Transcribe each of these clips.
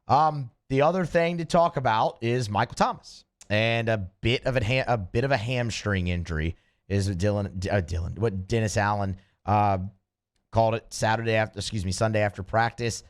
The other thing to talk about is Michael Thomas, and a bit of a hamstring injury is what Dennis Allen called it Sunday after practice.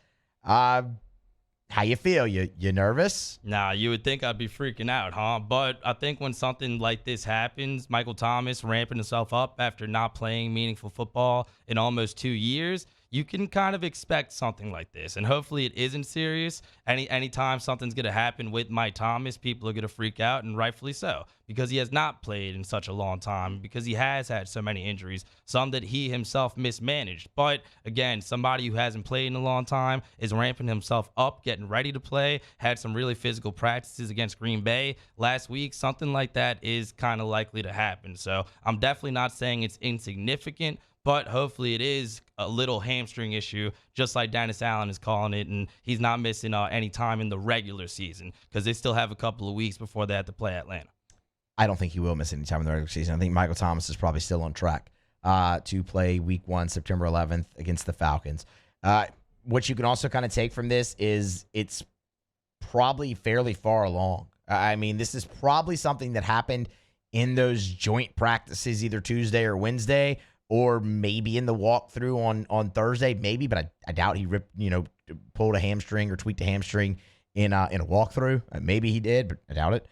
How you feel? You nervous? Nah, you would think I'd be freaking out, huh? But I think when something like this happens, Michael Thomas ramping himself up after not playing meaningful football in almost 2 years, you can kind of expect something like this. And hopefully it isn't serious. Anytime something's going to happen with Mike Thomas, people are going to freak out, and rightfully so, because he has not played in such a long time, because he has had so many injuries, some that he himself mismanaged. But again, somebody who hasn't played in a long time is ramping himself up, getting ready to play, had some really physical practices against Green Bay last week. Something like that is kind of likely to happen. So I'm definitely not saying it's insignificant, but hopefully it is a little hamstring issue, just like Dennis Allen is calling it, and he's not missing any time in the regular season, because they still have a couple of weeks before they have to play Atlanta. I don't think he will miss any time in the regular season. I think Michael Thomas is probably still on track to play Week 1, September 11th against the Falcons. What you can also kind of take from this is it's probably fairly far along. I mean, this is probably something that happened in those joint practices either Tuesday or Wednesday, or maybe in the walkthrough on Thursday, maybe, but I doubt he pulled a hamstring or tweaked a hamstring in a walkthrough. Maybe he did, but I doubt it.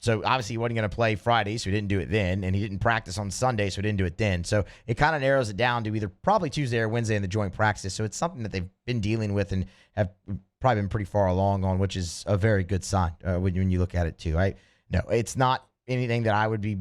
So obviously he wasn't going to play Friday, so he didn't do it then, and he didn't practice on Sunday, so he didn't do it then. So it kind of narrows it down to either probably Tuesday or Wednesday in the joint practice. So it's something that they've been dealing with and have probably been pretty far along on, which is a very good sign when you look at it too. No, it's not anything that I would be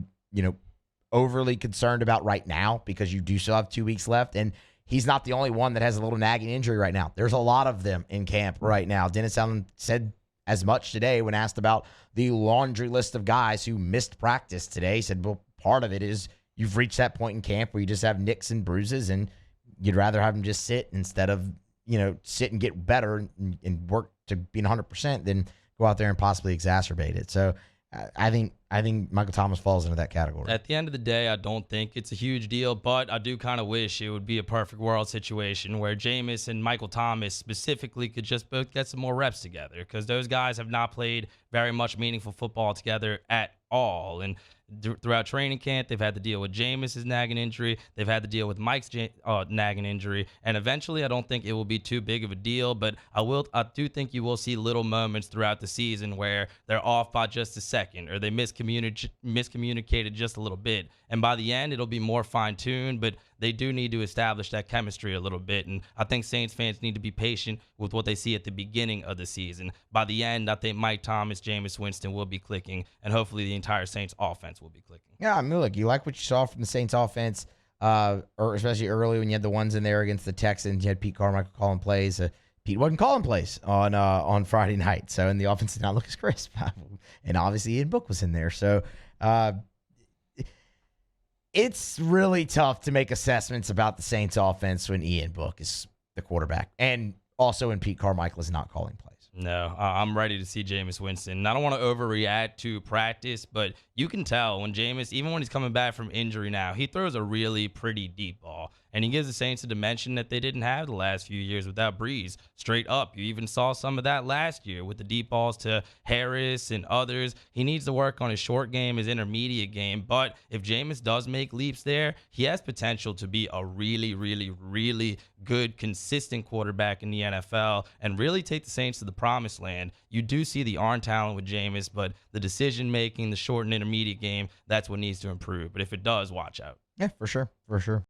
overly concerned about right now, because you do still have 2 weeks left, and he's not the only one that has a little nagging injury right now. There's a lot of them in camp right now. Dennis Allen said as much today when asked about the laundry list of guys who missed practice today. He said, well, part of it is you've reached that point in camp where you just have nicks and bruises, and you'd rather have them just sit instead of, sit and get better and work to being 100% than go out there and possibly exacerbate it. So I think Michael Thomas falls into that category. At the end of the day, I don't think it's a huge deal, but I do kind of wish it would be a perfect world situation where Jameis and Michael Thomas specifically could just both get some more reps together, because those guys have not played very much meaningful football together at all. And throughout training camp, they've had to deal with Jameis's nagging injury. They've had to deal with Mike's nagging injury. And eventually, I don't think it will be too big of a deal, but I do think you will see little moments throughout the season where they're off by just a second, or they miscommunicated just a little bit. And by the end, it'll be more fine-tuned, but they do need to establish that chemistry a little bit. And I think Saints fans need to be patient with what they see at the beginning of the season. By the end, I think Mike Thomas, Jameis Winston will be clicking, and hopefully the entire Saints offense will be clicking. Yeah, I mean, look, you like what you saw from the Saints offense, or especially early when you had the ones in there against the Texans. You had Pete Carmichael calling plays. Pete wasn't calling plays on Friday night, so, and the offense did not look as crisp. And obviously Ian Book was in there. So it's really tough to make assessments about the Saints offense when Ian Book is the quarterback, and also when Pete Carmichael is not calling plays. No, I'm ready to see Jameis Winston. I don't want to overreact to practice, but you can tell when Jameis, even when he's coming back from injury now, he throws a really pretty deep ball. And he gives the Saints a dimension that they didn't have the last few years without Breeze. Straight up. You even saw some of that last year with the deep balls to Harris and others. He needs to work on his short game, his intermediate game. But if Jameis does make leaps there, he has potential to be a really, really, really good, consistent quarterback in the NFL and really take the Saints to the promised land. You do see the arm talent with Jameis, but the decision-making, the short and intermediate game, that's what needs to improve. But if it does, watch out. Yeah, for sure. For sure.